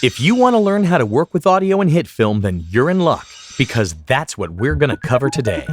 If you want to learn how to work with audio in Hitfilm, then you're in luck, because that's what we're going to cover today.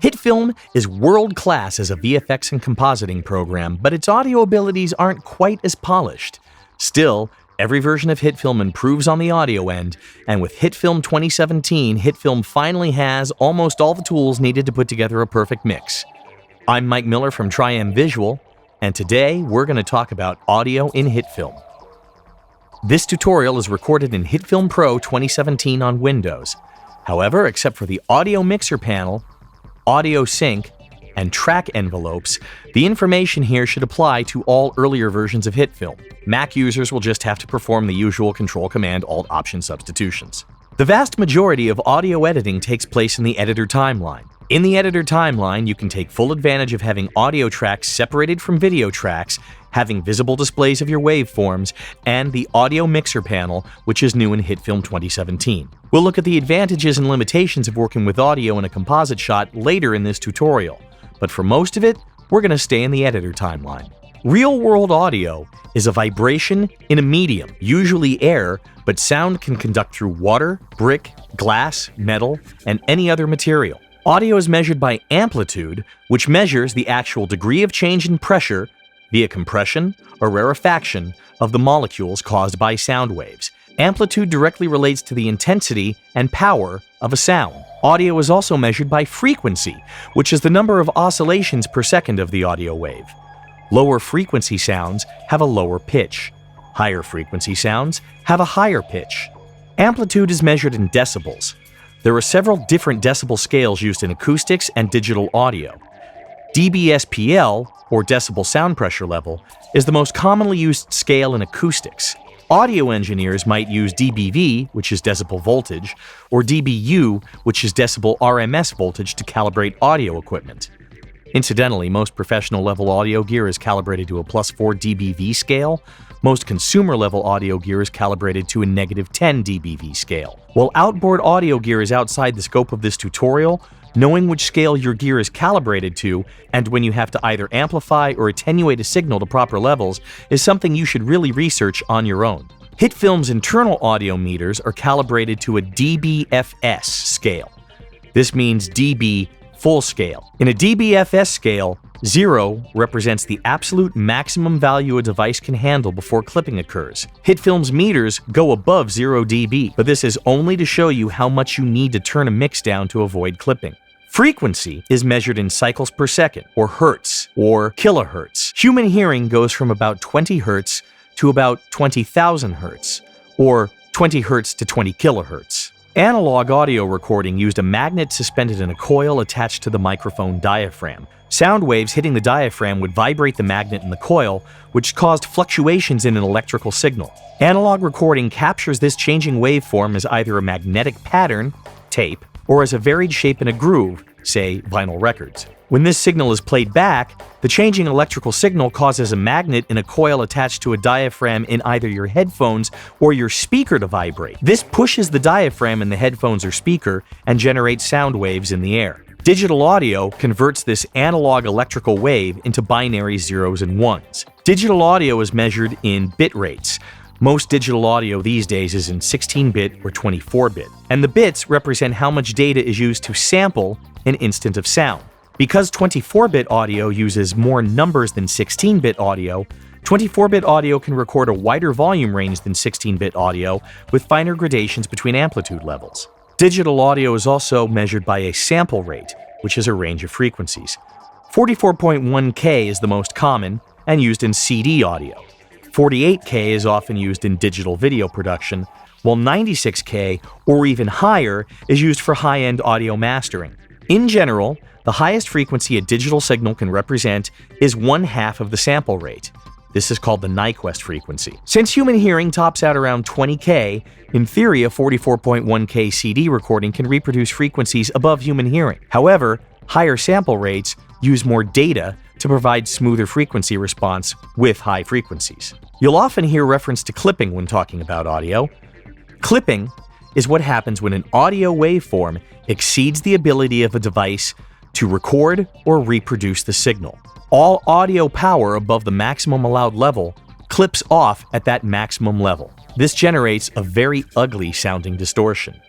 Hitfilm is world-class as a VFX and compositing program, but its audio abilities aren't quite as polished. Still, every version of Hitfilm improves on the audio end, and with Hitfilm 2017, Hitfilm finally has almost all the tools needed to put together a perfect mix. I'm Mike Miller from Tri-M Visual, and today we're going to talk about audio in Hitfilm. This tutorial is recorded in Hitfilm Pro 2017 on Windows. However, except for the audio mixer panel, audio sync, and track envelopes, the information here should apply to all earlier versions of Hitfilm. Mac users will just have to perform the usual Control-Command-Alt-Option substitutions. The vast majority of audio editing takes place in the editor timeline. In the editor timeline, you can take full advantage of having audio tracks separated from video tracks, having visible displays of your waveforms, and the audio mixer panel, which is new in Hitfilm 2017. We'll look at the advantages and limitations of working with audio in a composite shot later in this tutorial, but for most of it, we're going to stay in the editor timeline. Real-world audio is a vibration in a medium, usually air, but sound can conduct through water, brick, glass, metal, and any other material. Audio is measured by amplitude, which measures the actual degree of change in pressure via compression or rarefaction of the molecules caused by sound waves. Amplitude directly relates to the intensity and power of a sound. Audio is also measured by frequency, which is the number of oscillations per second of the audio wave. Lower frequency sounds have a lower pitch. Higher frequency sounds have a higher pitch. Amplitude is measured in decibels. There are several different decibel scales used in acoustics and digital audio. dBSPL, or decibel sound pressure level, is the most commonly used scale in acoustics. Audio engineers might use dBV, which is decibel voltage, or dBU, which is decibel RMS voltage, to calibrate audio equipment. Incidentally, most professional-level audio gear is calibrated to a +4 dBV scale. Most consumer-level audio gear is calibrated to a -10 dBV scale. While outboard audio gear is outside the scope of this tutorial, knowing which scale your gear is calibrated to, and when you have to either amplify or attenuate a signal to proper levels, is something you should really research on your own. Hitfilm's internal audio meters are calibrated to a dBFS scale. This means dB full scale. In a dBFS scale, 0 represents the absolute maximum value a device can handle before clipping occurs. Hitfilm's meters go above 0 dB, but this is only to show you how much you need to turn a mix down to avoid clipping. Frequency is measured in cycles per second, or hertz, or kilohertz. Human hearing goes from about 20 hertz to about 20,000 hertz, or 20 hertz to 20 kilohertz. Analog audio recording used a magnet suspended in a coil attached to the microphone diaphragm. Sound waves hitting the diaphragm would vibrate the magnet in the coil, which caused fluctuations in an electrical signal. Analog recording captures this changing waveform as either a magnetic pattern, tape, or as a varied shape in a groove, say vinyl records. When this signal is played back, the changing electrical signal causes a magnet in a coil attached to a diaphragm in either your headphones or your speaker to vibrate. This pushes the diaphragm in the headphones or speaker and generates sound waves in the air. Digital audio converts this analog electrical wave into binary zeros and ones. Digital audio is measured in bit rates. Most digital audio these days is in 16-bit or 24-bit, and the bits represent how much data is used to sample an instant of sound. Because 24-bit audio uses more numbers than 16-bit audio, 24-bit audio can record a wider volume range than 16-bit audio with finer gradations between amplitude levels. Digital audio is also measured by a sample rate, which is a range of frequencies. 44.1K is the most common and used in CD audio. 48K is often used in digital video production, while 96K or even higher is used for high-end audio mastering. In general, the highest frequency a digital signal can represent is 1/2 of the sample rate. This is called the Nyquist frequency. Since human hearing tops out around 20K, in theory a 44.1K CD recording can reproduce frequencies above human hearing. However, higher sample rates use more data to provide smoother frequency response with high frequencies. You'll often hear reference to clipping when talking about audio. Clipping is what happens when an audio waveform exceeds the ability of a device to record or reproduce the signal. All audio power above the maximum allowed level clips off at that maximum level. This generates a very ugly sounding distortion.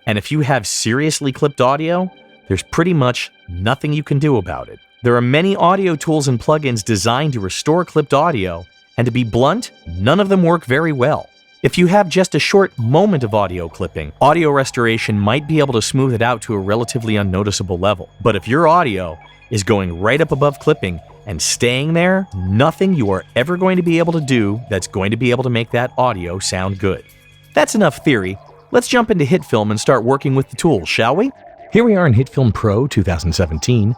And if you have seriously clipped audio, there's pretty much nothing you can do about it. There are many audio tools and plugins designed to restore clipped audio, and to be blunt, none of them work very well. If you have just a short moment of audio clipping, audio restoration might be able to smooth it out to a relatively unnoticeable level. But if your audio is going right up above clipping and staying there, nothing you are ever going to be able to do that's going to be able to make that audio sound good. That's enough theory. Let's jump into Hitfilm and start working with the tools, shall we? Here we are in Hitfilm Pro 2017,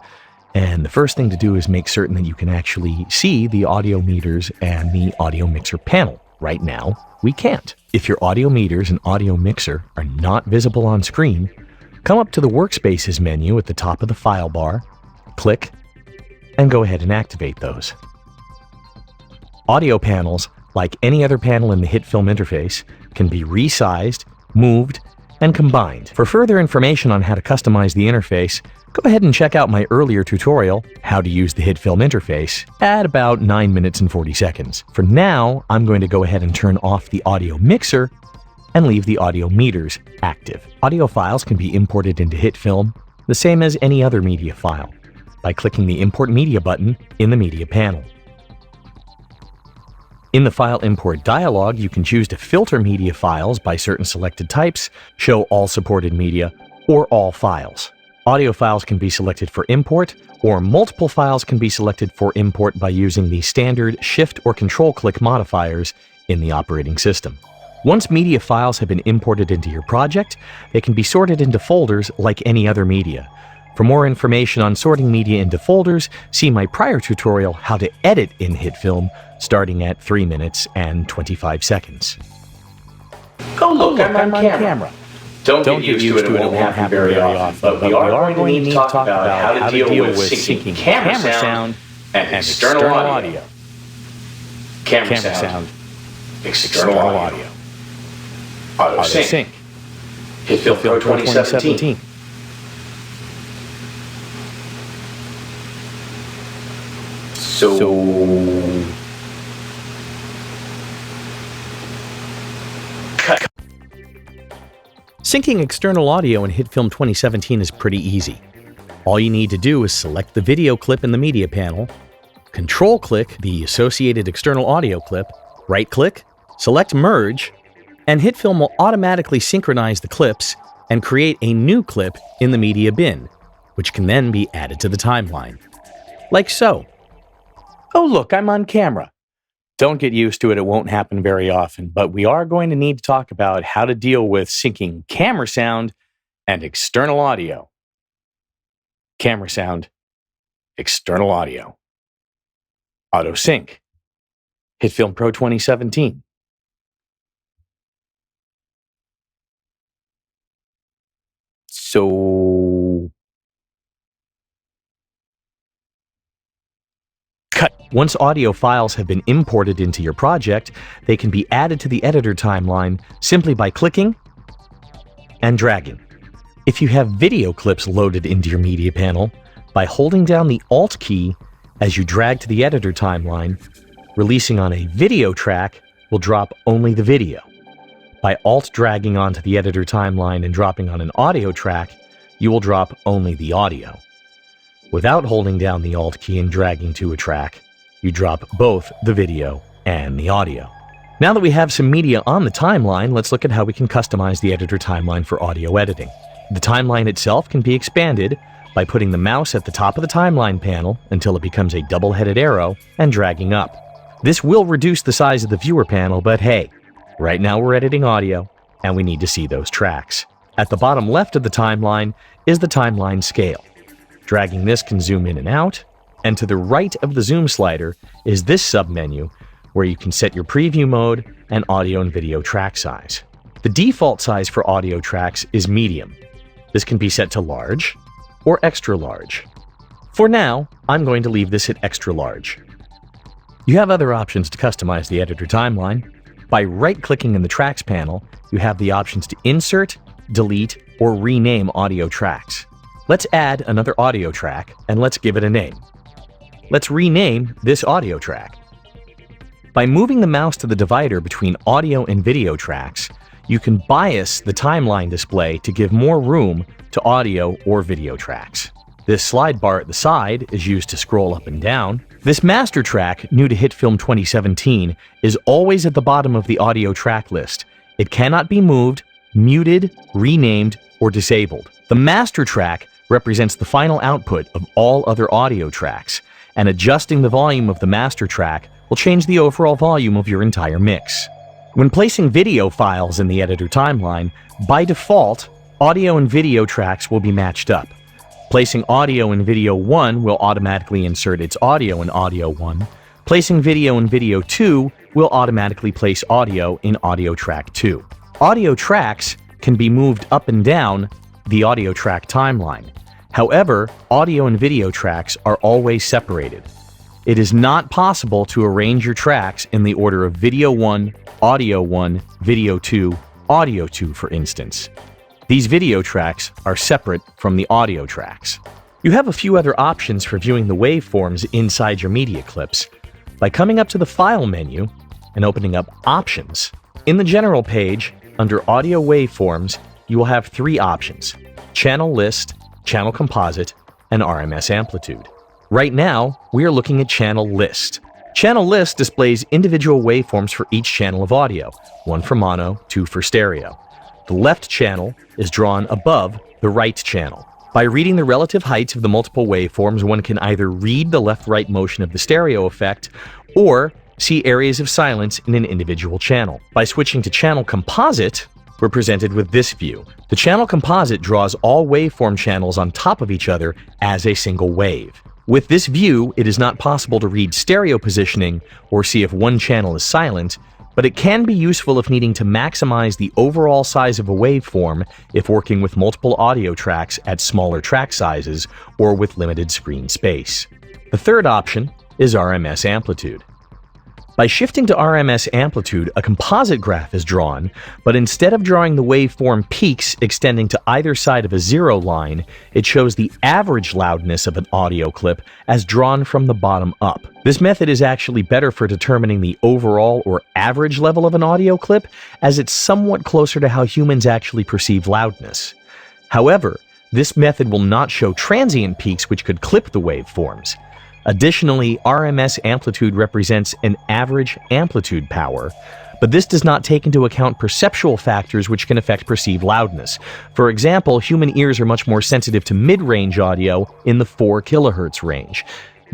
and the first thing to do is make certain that you can actually see the audio meters and the audio mixer panel. Right now, we can't. If your audio meters and audio mixer are not visible on screen, come up to the Workspaces menu at the top of the file bar, click, and go ahead and activate those. Audio panels, like any other panel in the Hitfilm interface, can be resized, moved, and combined. For further information on how to customize the interface, go ahead and check out my earlier tutorial, How to Use the Hitfilm Interface, at about 9 minutes and 40 seconds. For now, I'm going to go ahead and turn off the audio mixer and leave the audio meters active. Audio files can be imported into Hitfilm, the same as any other media file, by clicking the Import Media button in the Media panel. In the File Import dialog, you can choose to filter media files by certain selected types, show all supported media, or all files. Audio files can be selected for import, or multiple files can be selected for import by using the standard Shift or Control-click modifiers in the operating system. Once media files have been imported into your project, they can be sorted into folders like any other media. For more information on sorting media into folders, see my prior tutorial, How to Edit in Hitfilm, starting at 3 minutes and 25 seconds. Oh look, I'm on camera. Don't get used to it, it won't happen very often, but we are going to need to talk about how to deal with syncing camera sound and external audio. Camera sound, external audio. Auto sync. Hitfilm Pro 2017. Cut. Syncing external audio in Hitfilm 2017 is pretty easy. All you need to do is select the video clip in the media panel, control-click the associated external audio clip, right-click, select Merge, and Hitfilm will automatically synchronize the clips and create a new clip in the media bin, which can then be added to the timeline. Like so. Oh look, I'm on camera. Don't get used to it, it won't happen very often, but we are going to need to talk about how to deal with syncing camera sound and external audio. Camera sound, external audio. Auto sync. Hitfilm Pro 2017. Cut. Once audio files have been imported into your project, they can be added to the editor timeline simply by clicking and dragging. If you have video clips loaded into your media panel, by holding down the Alt key as you drag to the editor timeline, releasing on a video track will drop only the video. By Alt dragging onto the editor timeline and dropping on an audio track, you will drop only the audio. Without holding down the Alt key and dragging to a track, you drop both the video and the audio. Now that we have some media on the timeline, let's look at how we can customize the editor timeline for audio editing. The timeline itself can be expanded by putting the mouse at the top of the timeline panel until it becomes a double-headed arrow and dragging up. This will reduce the size of the viewer panel, but hey, right now we're editing audio and we need to see those tracks. At the bottom left of the timeline is the timeline scale. Dragging this can zoom in and out, and to the right of the zoom slider is this submenu where you can set your preview mode and audio and video track size. The default size for audio tracks is medium. This can be set to large or extra large. For now, I'm going to leave this at extra large. You have other options to customize the editor timeline. By right-clicking in the Tracks panel, you have the options to insert, delete, or rename audio tracks. Let's add another audio track, and let's give it a name. Let's rename this audio track. By moving the mouse to the divider between audio and video tracks, you can bias the timeline display to give more room to audio or video tracks. This slide bar at the side is used to scroll up and down. This master track, new to Hitfilm 2017, is always at the bottom of the audio track list. It cannot be moved, muted, renamed, or disabled. The master track represents the final output of all other audio tracks, and adjusting the volume of the master track will change the overall volume of your entire mix. When placing video files in the editor timeline, by default, audio and video tracks will be matched up. Placing audio in video 1 will automatically insert its audio in audio 1. Placing video in video 2 will automatically place audio in audio track 2. Audio tracks can be moved up and down the audio track timeline. However, audio and video tracks are always separated. It is not possible to arrange your tracks in the order of video 1, audio 1, video 2, audio 2, for instance. These video tracks are separate from the audio tracks. You have a few other options for viewing the waveforms inside your media clips. By coming up to the File menu and opening up Options, in the General page, under Audio Waveforms, you will have three options: Channel List, Channel Composite, and RMS Amplitude. Right now, we are looking at Channel List. Channel List displays individual waveforms for each channel of audio, one for mono, two for stereo. The left channel is drawn above the right channel. By reading the relative heights of the multiple waveforms, one can either read the left-right motion of the stereo effect or see areas of silence in an individual channel. By switching to Channel Composite, we're presented with this view. The Channel Composite draws all waveform channels on top of each other as a single wave. With this view, it is not possible to read stereo positioning or see if one channel is silent, but it can be useful if needing to maximize the overall size of a waveform if working with multiple audio tracks at smaller track sizes or with limited screen space. The third option is RMS Amplitude. By shifting to RMS Amplitude, a composite graph is drawn, but instead of drawing the waveform peaks extending to either side of a zero line, it shows the average loudness of an audio clip as drawn from the bottom up. This method is actually better for determining the overall or average level of an audio clip, as it's somewhat closer to how humans actually perceive loudness. However, this method will not show transient peaks which could clip the waveforms. Additionally, RMS Amplitude represents an average amplitude power, but this does not take into account perceptual factors which can affect perceived loudness. For example, human ears are much more sensitive to mid-range audio in the 4 kHz range.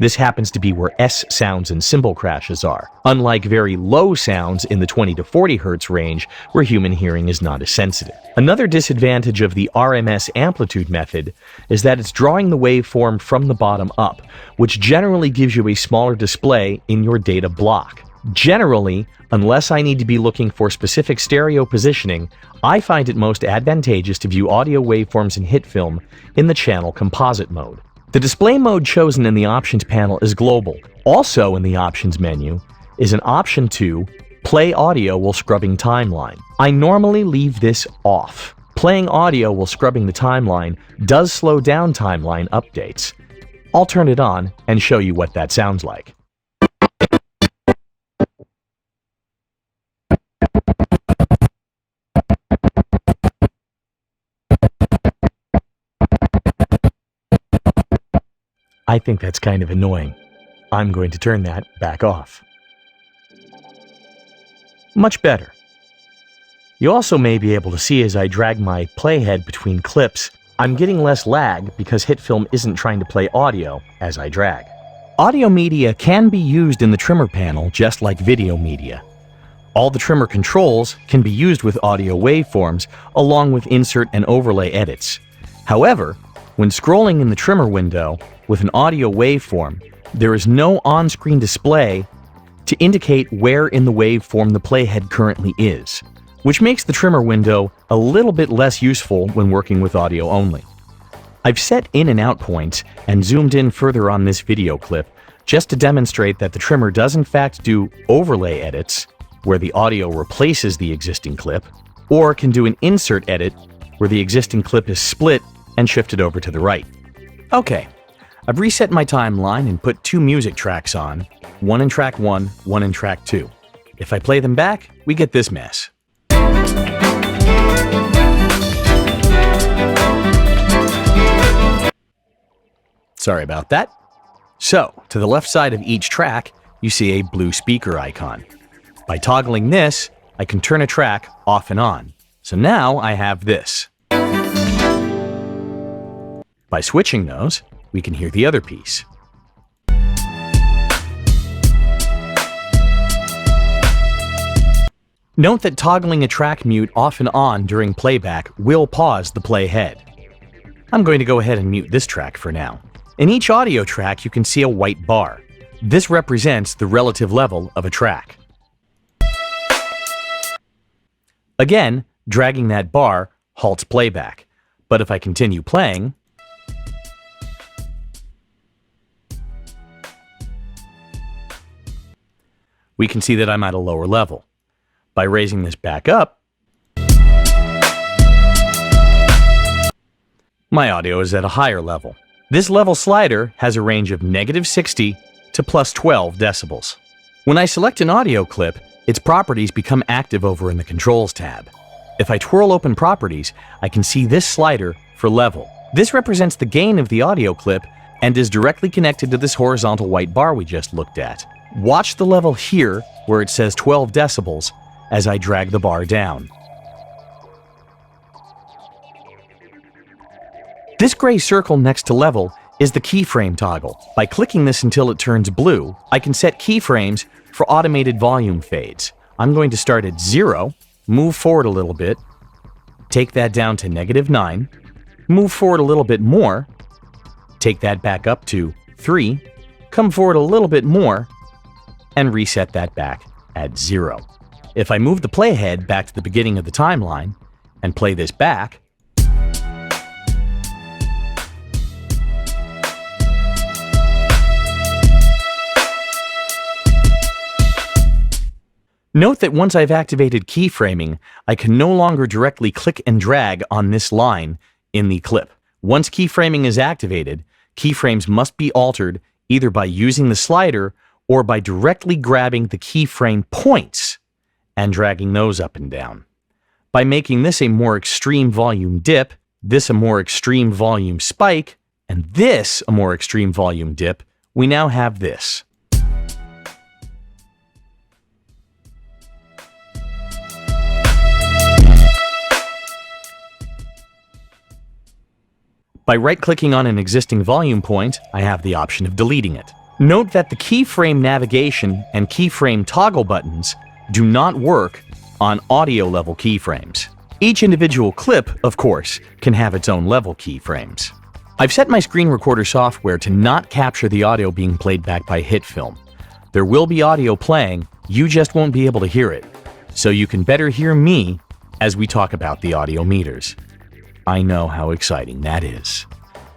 This happens to be where S sounds and cymbal crashes are, unlike very low sounds in the 20 to 40 Hz range where human hearing is not as sensitive. Another disadvantage of the RMS Amplitude method is that it's drawing the waveform from the bottom up, which generally gives you a smaller display in your data block. Generally, unless I need to be looking for specific stereo positioning, I find it most advantageous to view audio waveforms in Hitfilm in the Channel Composite mode. The display mode chosen in the Options panel is Global. Also in the Options menu is an option to Play Audio while scrubbing timeline. I normally leave this off. Playing audio while scrubbing the timeline does slow down timeline updates. I'll turn it on and show you what that sounds like. I think that's kind of annoying. I'm going to turn that back off. Much better. You also may be able to see as I drag my playhead between clips, I'm getting less lag because Hitfilm isn't trying to play audio as I drag. Audio media can be used in the trimmer panel just like video media. All the trimmer controls can be used with audio waveforms along with insert and overlay edits. However, when scrolling in the trimmer window with an audio waveform, there is no on-screen display to indicate where in the waveform the playhead currently is, which makes the trimmer window a little bit less useful when working with audio only. I've set in and out points and zoomed in further on this video clip just to demonstrate that the trimmer does in fact do overlay edits where the audio replaces the existing clip, or can do an insert edit where the existing clip is split and shifted over to the right. Okay, I've reset my timeline and put 2 music tracks on, one in track 1, one in track 2. If I play them back, we get this mess. Sorry about that. So, to the left side of each track, you see a blue speaker icon. By toggling this, I can turn a track off and on. So now I have this. By switching those, we can hear the other piece. Note that toggling a track mute off and on during playback will pause the playhead. I'm going to go ahead and mute this track for now. In each audio track, you can see a white bar. This represents the relative level of a track. Again, dragging that bar halts playback, but if I continue playing, we can see that I'm at a lower level. By raising this back up, my audio is at a higher level. This level slider has a range of -60 to +12 decibels. When I select an audio clip, its properties become active over in the Controls tab. If I twirl open Properties, I can see this slider for level. This represents the gain of the audio clip and is directly connected to this horizontal white bar we just looked at. Watch the level here, where it says 12 decibels, as I drag the bar down. This gray circle next to level is the keyframe toggle. By clicking this until it turns blue, I can set keyframes for automated volume fades. I'm going to start at 0, move forward a little bit, take that down to -9, move forward a little bit more, take that back up to 3, come forward a little bit more, and reset that back at 0. If I move the playhead back to the beginning of the timeline and play this back, note that once I've activated keyframing, I can no longer directly click and drag on this line in the clip. Once keyframing is activated, keyframes must be altered either by using the slider or by directly grabbing the keyframe points and dragging those up and down. By making this a more extreme volume dip, this a more extreme volume spike, and this a more extreme volume dip, we now have this. By right-clicking on an existing volume point, I have the option of deleting it. Note that the keyframe navigation and keyframe toggle buttons do not work on audio-level keyframes. Each individual clip, of course, can have its own level keyframes. I've set my screen recorder software to not capture the audio being played back by Hitfilm. There will be audio playing, you just won't be able to hear it, so you can better hear me as we talk about the audio meters. I know how exciting that is.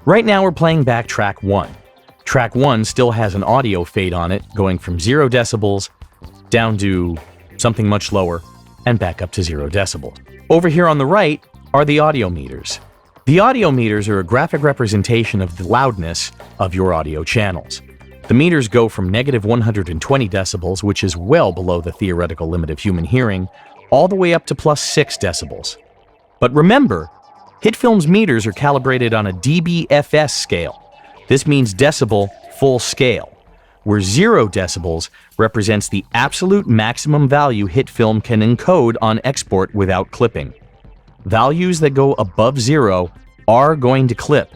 Right now we're playing back track 1. Track 1 still has an audio fade on it, going from 0 decibels down to something much lower and back up to 0 decibels. Over here on the right are the audio meters. The audio meters are a graphic representation of the loudness of your audio channels. The meters go from -120 decibels, which is well below the theoretical limit of human hearing, all the way up to +6 decibels. But remember, Hitfilm's meters are calibrated on a dBFS scale. This means decibel full scale, where 0 decibels represents the absolute maximum value Hitfilm can encode on export without clipping. Values that go above 0 are going to clip.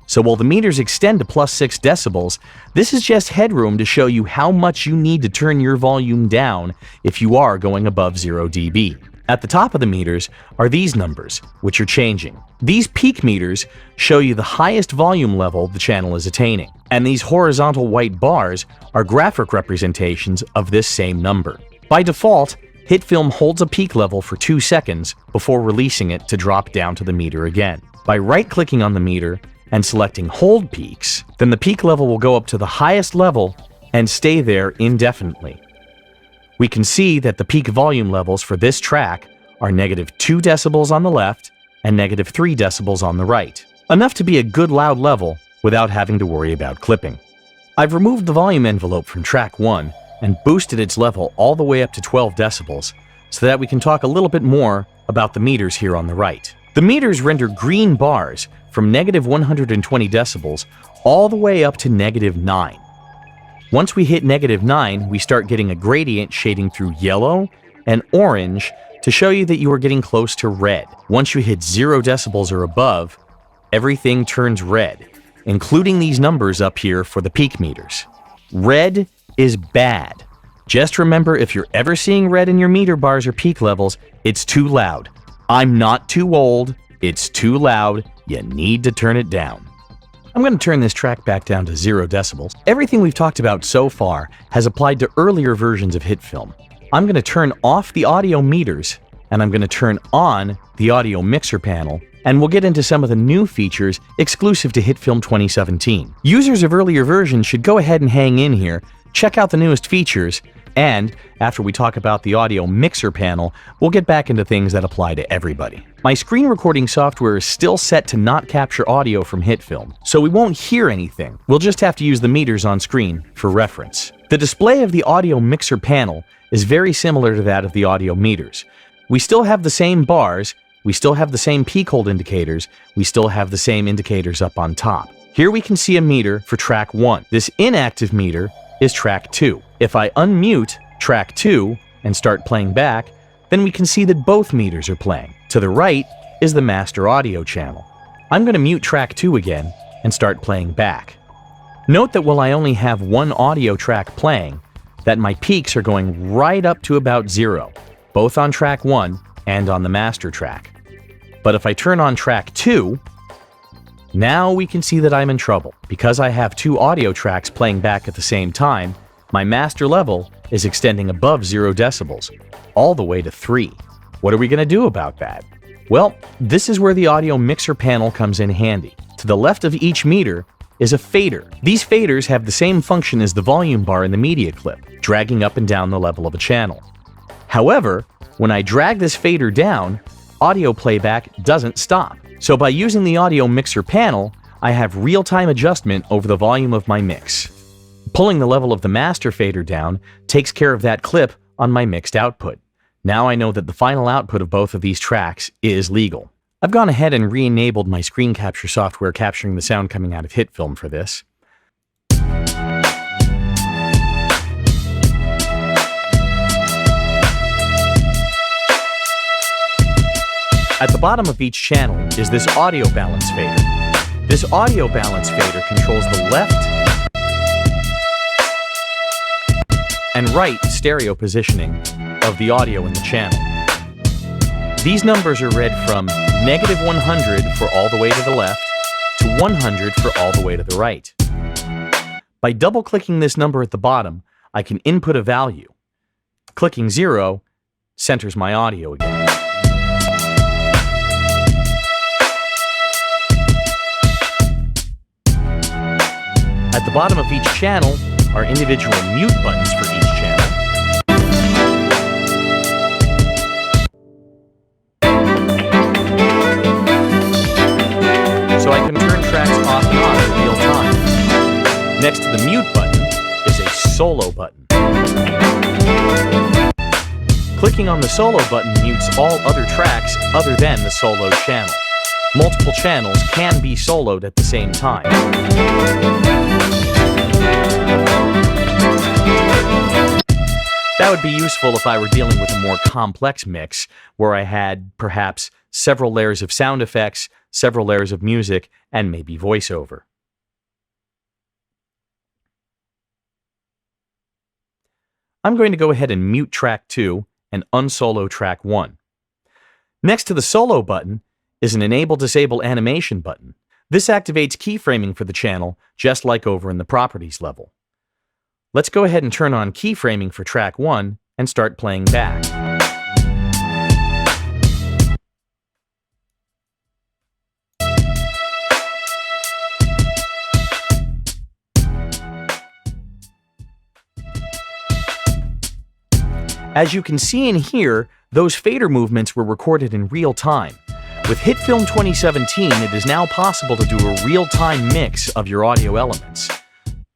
So while the meters extend to +6 decibels, this is just headroom to show you how much you need to turn your volume down if you are going above 0 dB. At the top of the meters are these numbers, which are changing. These peak meters show you the highest volume level the channel is attaining, and these horizontal white bars are graphic representations of this same number. By default, Hitfilm holds a peak level for 2 seconds before releasing it to drop down to the meter again. By right-clicking on the meter and selecting Hold Peaks, then the peak level will go up to the highest level and stay there indefinitely. We can see that the peak volume levels for this track are -2 decibels on the left and -3 decibels on the right, enough to be a good loud level without having to worry about clipping. I've removed the volume envelope from track 1 and boosted its level all the way up to 12 decibels so that we can talk a little bit more about the meters here on the right. The meters render green bars from -120 decibels all the way up to -9. Once we hit -9, we start getting a gradient shading through yellow and orange to show you that you are getting close to red. Once you hit 0 decibels or above, everything turns red, including these numbers up here for the peak meters. Red is bad. Just remember, if you're ever seeing red in your meter bars or peak levels, it's too loud. I'm not too old, it's too loud, you need to turn it down. I'm going to turn this track back down to 0 decibels. Everything we've talked about so far has applied to earlier versions of Hitfilm. I'm going to turn off the audio meters, and I'm going to turn on the audio mixer panel, and we'll get into some of the new features exclusive to Hitfilm 2017. Users of earlier versions should go ahead and hang in here, check out the newest features, and after we talk about the audio mixer panel, we'll get back into things that apply to everybody. My screen recording software is still set to not capture audio from Hitfilm, so we won't hear anything. We'll just have to use the meters on screen for reference. The display of the audio mixer panel is very similar to that of the audio meters. We still have the same bars, we still have the same peak hold indicators, we still have the same indicators up on top. Here we can see a meter for track 1. This inactive meter is track 2. If I unmute track 2 and start playing back, then we can see that both meters are playing. To the right is the master audio channel. I'm going to mute track 2 again and start playing back. Note that while I only have one audio track playing, that my peaks are going right up to about 0, both on track 1 and on the master track. But if I turn on track 2, now we can see that I'm in trouble. Because I have 2 audio tracks playing back at the same time, my master level is extending above 0 decibels, all the way to 3. What are we going to do about that? Well, this is where the audio mixer panel comes in handy. To the left of each meter is a fader. These faders have the same function as the volume bar in the media clip, dragging up and down the level of a channel. However, when I drag this fader down, audio playback doesn't stop. So by using the audio mixer panel, I have real-time adjustment over the volume of my mix. Pulling the level of the master fader down takes care of that clip on my mixed output. Now I know that the final output of both of these tracks is legal. I've gone ahead and re-enabled my screen capture software capturing the sound coming out of Hitfilm for this. At the bottom of each channel is this audio balance fader. This audio balance fader controls the left and right stereo positioning of the audio in the channel. These numbers are read from -100 for all the way to the left to 100 for all the way to the right. By double-clicking this number at the bottom, I can input a value. Clicking 0 centers my audio again. At the bottom of each channel are individual mute buttons for each channel. So I can turn tracks off and on in real time. Next to the mute button is a solo button. Clicking on the solo button mutes all other tracks other than the solo channel. Multiple channels can be soloed at the same time. That would be useful if I were dealing with a more complex mix, where I had perhaps several layers of sound effects, several layers of music, and maybe voiceover. I'm going to go ahead and mute track 2 and unsolo track 1. Next to the solo button is an Enable-Disable Animation button. This activates keyframing for the channel, just like over in the Properties level. Let's go ahead and turn on keyframing for track 1 and start playing back. As you can see and hear, those fader movements were recorded in real time. With Hitfilm 2017, it is now possible to do a real-time mix of your audio elements.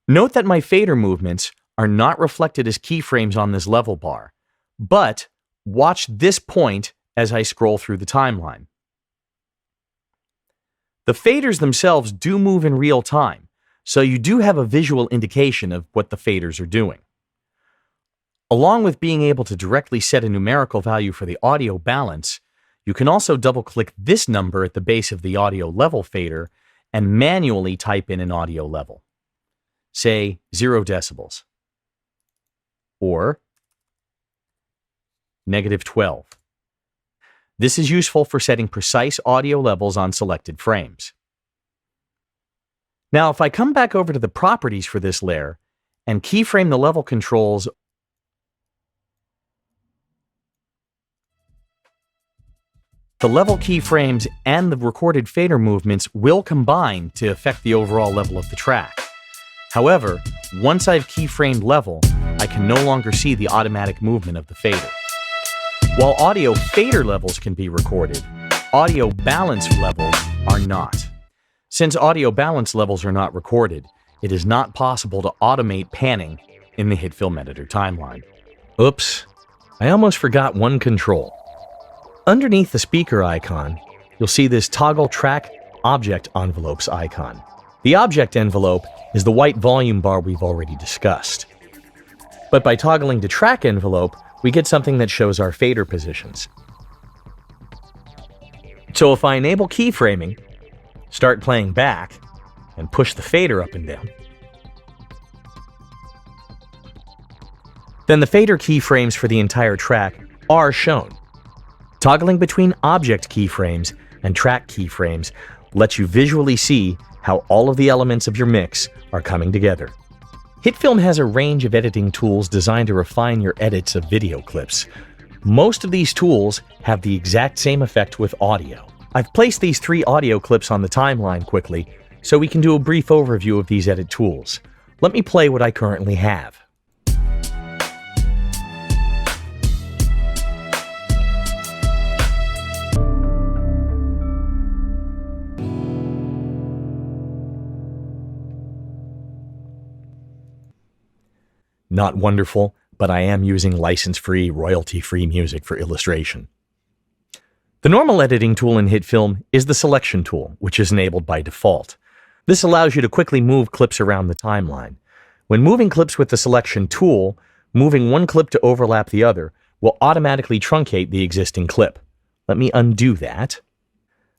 Note that my fader movements are not reflected as keyframes on this level bar, but watch this point as I scroll through the timeline. The faders themselves do move in real time, so you do have a visual indication of what the faders are doing. Along with being able to directly set a numerical value for the audio balance, you can also double-click this number at the base of the audio level fader and manually type in an audio level. Say 0 decibels or -12. This is useful for setting precise audio levels on selected frames. Now, if I come back over to the properties for this layer and keyframe the level controls, the level keyframes and the recorded fader movements will combine to affect the overall level of the track. However, once I've keyframed level, I can no longer see the automatic movement of the fader. While audio fader levels can be recorded, audio balance levels are not. Since audio balance levels are not recorded, it is not possible to automate panning in the Hitfilm editor timeline. Oops, I almost forgot one control. Underneath the speaker icon, you'll see this toggle track object envelopes icon. The object envelope is the white volume bar we've already discussed. But by toggling to track envelope, we get something that shows our fader positions. So if I enable keyframing, start playing back, and push the fader up and down, then the fader keyframes for the entire track are shown. Toggling between object keyframes and track keyframes lets you visually see how all of the elements of your mix are coming together. Hitfilm has a range of editing tools designed to refine your edits of video clips. Most of these tools have the exact same effect with audio. I've placed these 3 audio clips on the timeline quickly so we can do a brief overview of these edit tools. Let me play what I currently have. Not wonderful, but I am using license-free, royalty-free music for illustration. The normal editing tool in Hitfilm is the selection tool, which is enabled by default. This allows you to quickly move clips around the timeline. When moving clips with the selection tool, moving one clip to overlap the other will automatically truncate the existing clip. Let me undo that.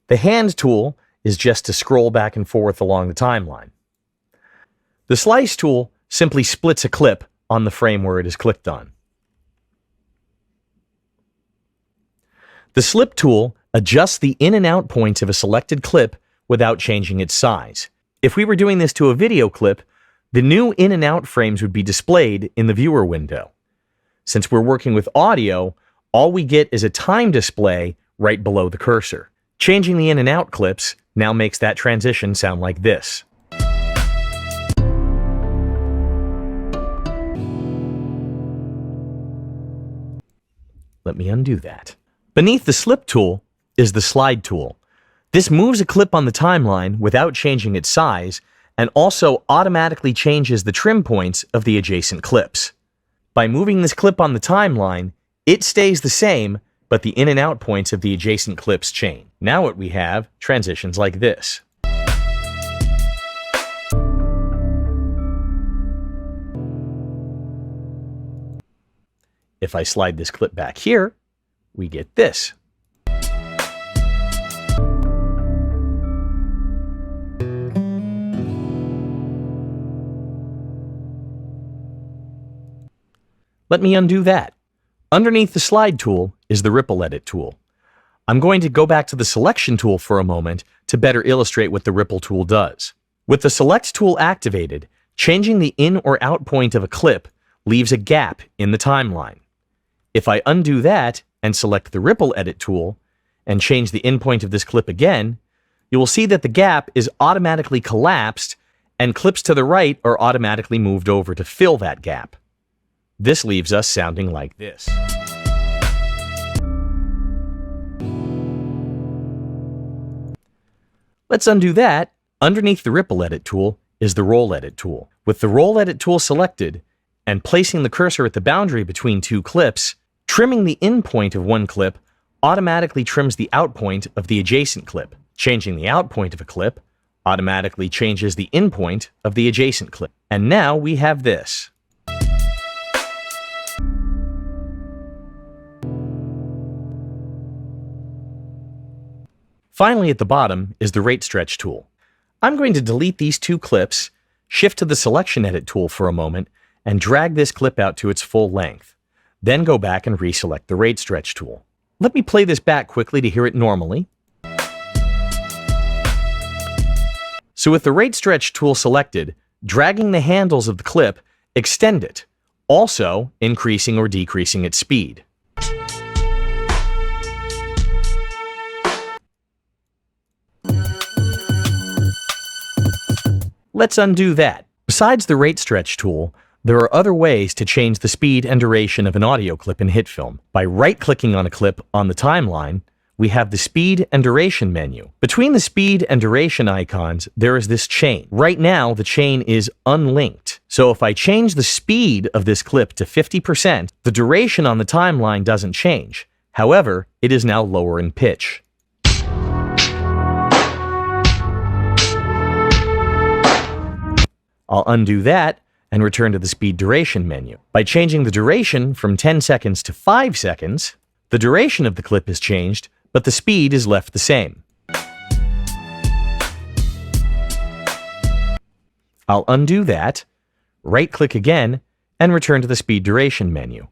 The hand tool is just to scroll back and forth along the timeline. The slice tool simply splits a clip on the frame where it is clicked on. The slip tool adjusts the in and out points of a selected clip without changing its size. If we were doing this to a video clip, the new in and out frames would be displayed in the viewer window. Since we're working with audio, all we get is a time display right below the cursor. Changing the in and out clips now makes that transition sound like this. Let me undo that. Beneath the slip tool is the slide tool. This moves a clip on the timeline without changing its size and also automatically changes the trim points of the adjacent clips. By moving this clip on the timeline, it stays the same, but the in and out points of the adjacent clips change. Now what we have, transitions like this. If I slide this clip back here, we get this. Let me undo that. Underneath the slide tool is the ripple edit tool. I'm going to go back to the selection tool for a moment to better illustrate what the ripple tool does. With the select tool activated, changing the in or out point of a clip leaves a gap in the timeline. If I undo that and select the ripple edit tool and change the in point of this clip again, you will see that the gap is automatically collapsed and clips to the right are automatically moved over to fill that gap. This leaves us sounding like this. Let's undo that. Underneath the Ripple Edit tool is the Roll Edit tool. With the Roll Edit tool selected and placing the cursor at the boundary between two clips, trimming the in point of one clip automatically trims the out point of the adjacent clip. Changing the out point of a clip automatically changes the in point of the adjacent clip. And now we have this. Finally, at the bottom is the Rate Stretch tool. I'm going to delete these two clips, shift to the Selection Edit tool for a moment, and drag this clip out to its full length. Then go back and reselect the Rate Stretch tool. Let me play this back quickly to hear it normally. So with the Rate Stretch tool selected, dragging the handles of the clip, extend it, also increasing or decreasing its speed. Let's undo that. Besides the Rate Stretch tool, there are other ways to change the speed and duration of an audio clip in Hitfilm. By right-clicking on a clip on the timeline, we have the Speed and Duration menu. Between the Speed and Duration icons, there is this chain. Right now, the chain is unlinked. So if I change the speed of this clip to 50%, the duration on the timeline doesn't change. However, it is now lower in pitch. I'll undo that and return to the Speed Duration menu. By changing the duration from 10 seconds to 5 seconds, the duration of the clip is changed, but the speed is left the same. I'll undo that, right-click again, and return to the Speed Duration menu.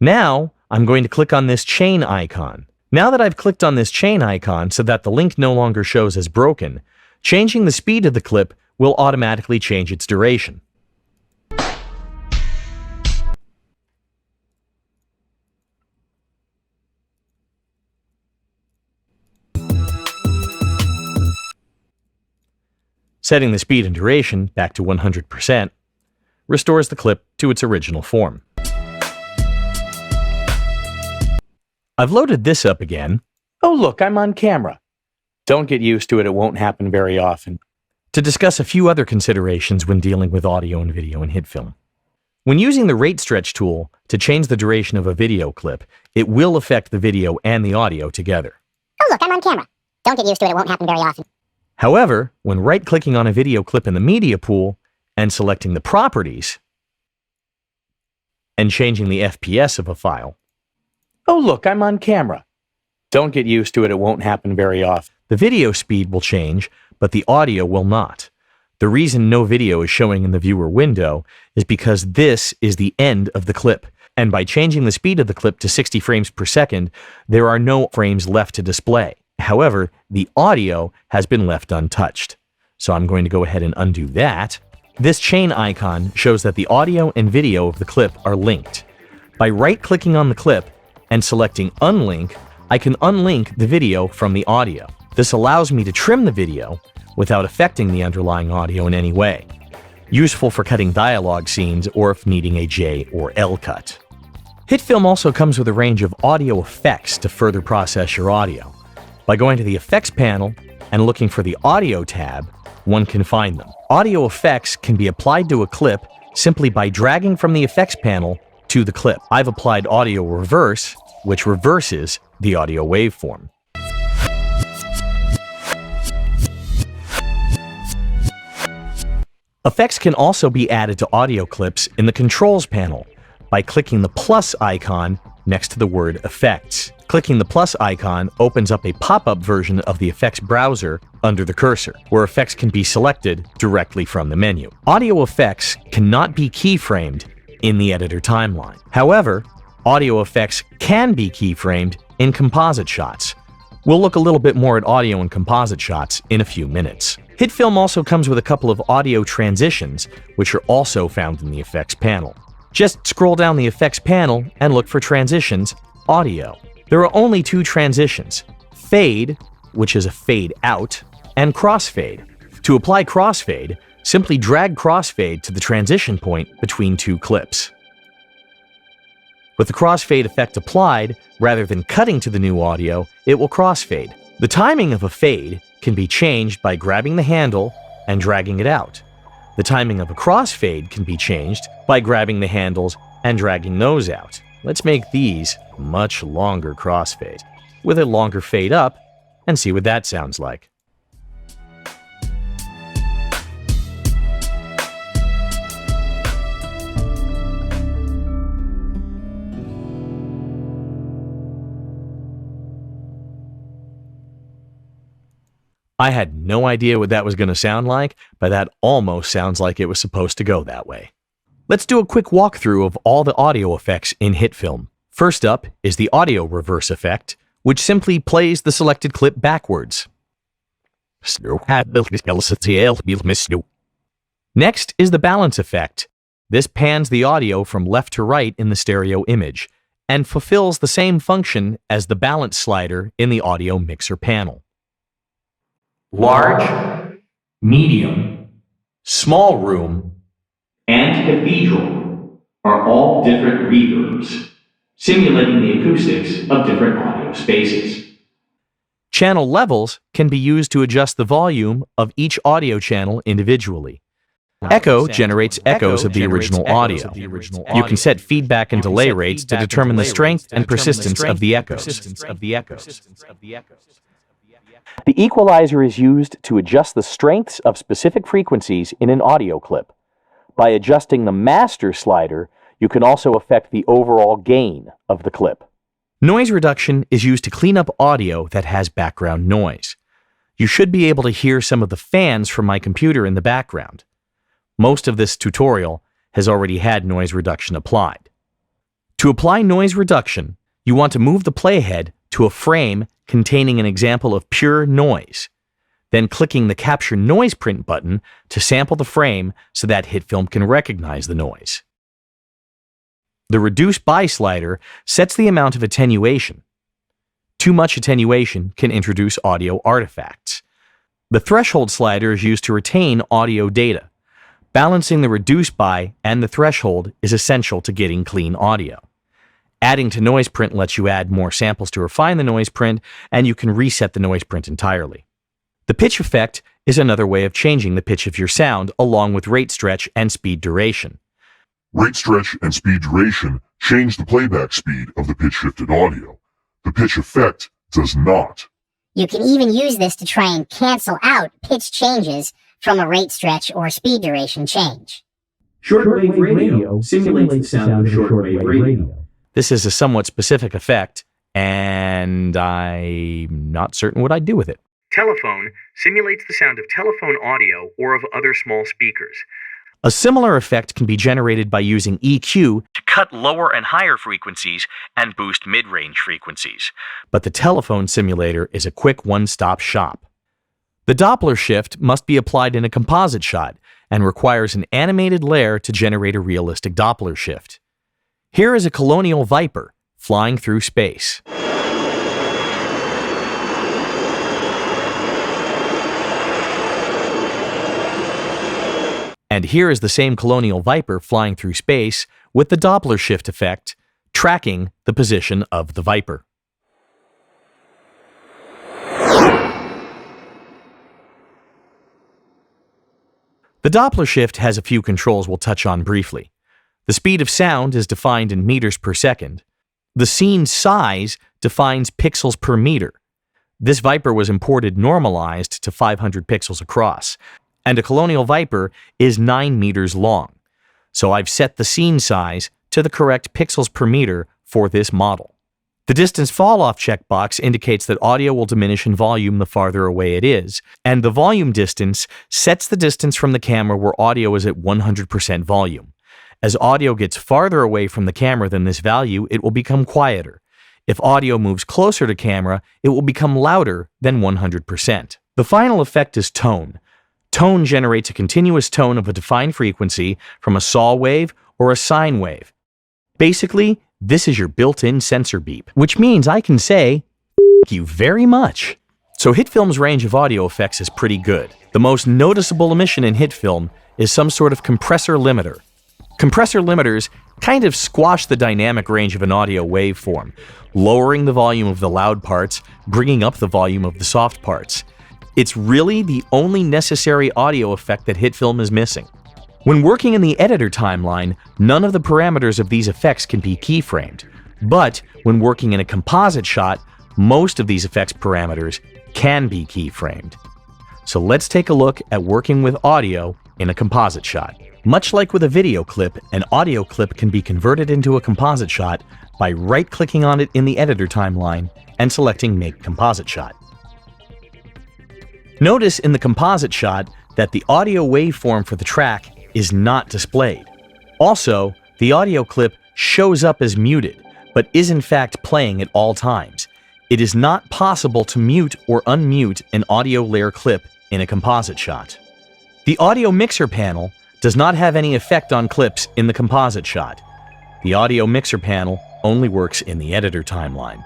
Now, I'm going to click on this chain icon. Now that I've clicked on this chain icon so that the link no longer shows as broken, changing the speed of the clip will automatically change its duration. Setting the speed and duration back to 100% restores the clip to its original form. I've loaded this up again. Oh look, I'm on camera. Don't get used to it, it won't happen very often. To discuss a few other considerations when dealing with audio and video in Hitfilm. When using the Rate Stretch tool to change the duration of a video clip, it will affect the video and the audio together. Oh look, I'm on camera. Don't get used to it, it won't happen very often. However, when right-clicking on a video clip in the media pool and selecting the properties and changing the FPS of a file, oh look, I'm on camera. Don't get used to it, it won't happen very often. The video speed will change, but the audio will not. The reason no video is showing in the viewer window is because this is the end of the clip, and by changing the speed of the clip to 60 frames per second, there are no frames left to display. However, the audio has been left untouched. So I'm going to go ahead and undo that. This chain icon shows that the audio and video of the clip are linked. By right-clicking on the clip and selecting Unlink, I can unlink the video from the audio. This allows me to trim the video without affecting the underlying audio in any way. Useful for cutting dialogue scenes or if needing a J or L cut. Hitfilm also comes with a range of audio effects to further process your audio. By going to the Effects panel and looking for the Audio tab, one can find them. Audio effects can be applied to a clip simply by dragging from the Effects panel to the clip. I've applied Audio Reverse, which reverses the audio waveform. Effects can also be added to audio clips in the Controls panel by clicking the plus icon next to the word Effects. Clicking the plus icon opens up a pop-up version of the Effects browser under the cursor, where effects can be selected directly from the menu. Audio effects cannot be keyframed in the editor timeline. However, audio effects can be keyframed in composite shots. We'll look a little bit more at audio and composite shots in a few minutes. Hitfilm also comes with a couple of audio transitions, which are also found in the Effects panel. Just scroll down the Effects panel and look for Transitions, Audio. There are only two transitions, Fade, which is a fade out, and Crossfade. To apply Crossfade, simply drag Crossfade to the transition point between two clips. With the crossfade effect applied, rather than cutting to the new audio, it will crossfade. The timing of a fade can be changed by grabbing the handle and dragging it out. The timing of a crossfade can be changed by grabbing the handles and dragging those out. Let's make these much longer crossfades, with a longer fade up, and see what that sounds like. I had no idea what that was going to sound like, but that almost sounds like it was supposed to go that way. Let's do a quick walkthrough of all the audio effects in Hitfilm. First up is the audio reverse effect, which simply plays the selected clip backwards. Next is the balance effect. This pans the audio from left to right in the stereo image, and fulfills the same function as the balance slider in the audio mixer panel. Large, medium, small room, and cathedral are all different reverbs, simulating the acoustics of different audio spaces. Channel levels can be used to adjust the volume of each audio channel individually. Echo generates echoes of the original audio. You can set feedback and delay rates to determine the strength and persistence of the echoes. The equalizer is used to adjust the strengths of specific frequencies in an audio clip. By adjusting the master slider, you can also affect the overall gain of the clip. Noise reduction is used to clean up audio that has background noise. You should be able to hear some of the fans from my computer in the background. Most of this tutorial has already had noise reduction applied. To apply noise reduction, you want to move the playhead to a frame containing an example of pure noise, then clicking the Capture Noise Print button to sample the frame so that Hitfilm can recognize the noise. The Reduce By slider sets the amount of attenuation. Too much attenuation can introduce audio artifacts. The Threshold slider is used to retain audio data. Balancing the Reduce By and the Threshold is essential to getting clean audio. Adding to noise print lets you add more samples to refine the noise print, and you can reset the noise print entirely. The pitch effect is another way of changing the pitch of your sound along with rate stretch and speed duration. Rate stretch and speed duration change the playback speed of the pitch-shifted audio. The pitch effect does not. You can even use this to try and cancel out pitch changes from a rate stretch or speed duration change. Shortwave radio simulates the sound of shortwave radio. This is a somewhat specific effect, and I'm not certain what I'd do with it. Telephone simulates the sound of telephone audio or of other small speakers. A similar effect can be generated by using EQ to cut lower and higher frequencies and boost mid-range frequencies. But the telephone simulator is a quick one-stop shop. The Doppler shift must be applied in a composite shot and requires an animated layer to generate a realistic Doppler shift. Here is a colonial viper flying through space. And here is the same colonial viper flying through space with the Doppler shift effect, tracking the position of the viper. The Doppler shift has a few controls we'll touch on briefly. The speed of sound is defined in meters per second. The scene size defines pixels per meter. This viper was imported normalized to 500 pixels across, and a colonial viper is 9 meters long. So I've set the scene size to the correct pixels per meter for this model. The distance fall-off checkbox indicates that audio will diminish in volume the farther away it is, and the volume distance sets the distance from the camera where audio is at 100% volume. As audio gets farther away from the camera than this value, it will become quieter. If audio moves closer to camera, it will become louder than 100%. The final effect is tone. Tone generates a continuous tone of a defined frequency from a saw wave or a sine wave. Basically, this is your built-in sensor beep, which means I can say, "Thank you very much." So Hitfilm's range of audio effects is pretty good. The most noticeable emission in Hitfilm is some sort of compressor limiter. Compressor limiters kind of squash the dynamic range of an audio waveform, lowering the volume of the loud parts, bringing up the volume of the soft parts. It's really the only necessary audio effect that Hitfilm is missing. When working in the editor timeline, none of the parameters of these effects can be keyframed. But when working in a composite shot, most of these effects parameters can be keyframed. So let's take a look at working with audio in a composite shot. Much like with a video clip, an audio clip can be converted into a composite shot by right-clicking on it in the editor timeline and selecting Make Composite Shot. Notice in the composite shot that the audio waveform for the track is not displayed. Also, the audio clip shows up as muted, but is in fact playing at all times. It is not possible to mute or unmute an audio layer clip in a composite shot. The audio mixer panel does not have any effect on clips in the composite shot. The audio mixer panel only works in the editor timeline.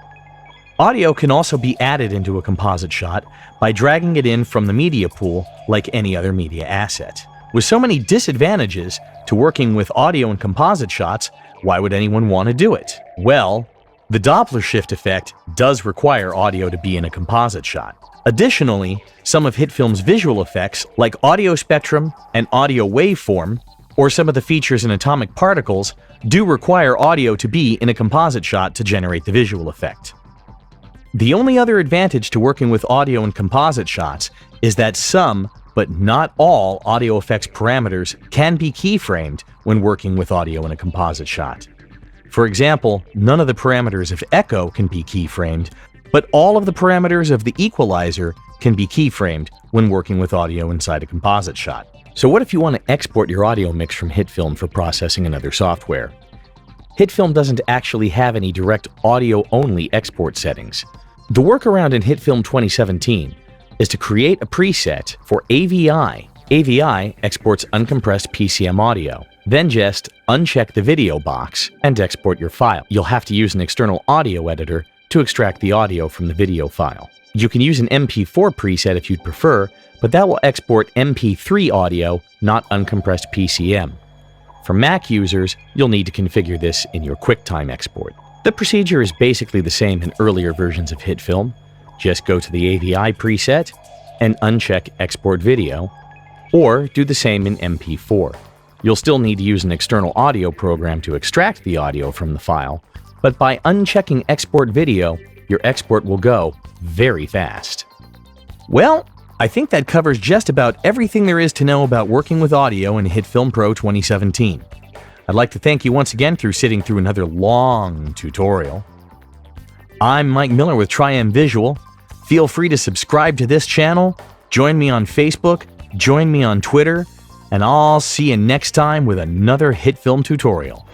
Audio can also be added into a composite shot by dragging it in from the media pool like any other media asset. With so many disadvantages to working with audio and composite shots, why would anyone want to do it? Well, the Doppler shift effect does require audio to be in a composite shot. Additionally, some of Hitfilm's visual effects, like audio spectrum and audio waveform, or some of the features in atomic particles, do require audio to be in a composite shot to generate the visual effect. The only other advantage to working with audio and composite shots is that some, but not all, audio effects parameters can be keyframed when working with audio in a composite shot. For example, none of the parameters of echo can be keyframed, but all of the parameters of the equalizer can be keyframed when working with audio inside a composite shot. So what if you want to export your audio mix from Hitfilm for processing in other software? Hitfilm doesn't actually have any direct audio-only export settings. The workaround in Hitfilm 2017 is to create a preset for AVI. AVI exports uncompressed PCM audio. Then just uncheck the video box and export your file. You'll have to use an external audio editor to extract the audio from the video file. You can use an MP4 preset if you'd prefer, but that will export MP3 audio, not uncompressed PCM. For Mac users, you'll need to configure this in your QuickTime export. The procedure is basically the same in earlier versions of Hitfilm. Just go to the AVI preset and uncheck Export Video, or do the same in MP4. You'll still need to use an external audio program to extract the audio from the file, but by unchecking Export Video, your export will go very fast. Well, I think that covers just about everything there is to know about working with audio in Hitfilm Pro 2017. I'd like to thank you once again for sitting through another long tutorial. I'm Mike Miller with Tri-M Visual. Feel free to subscribe to this channel, join me on Facebook, join me on Twitter, and I'll see you next time with another Hitfilm tutorial.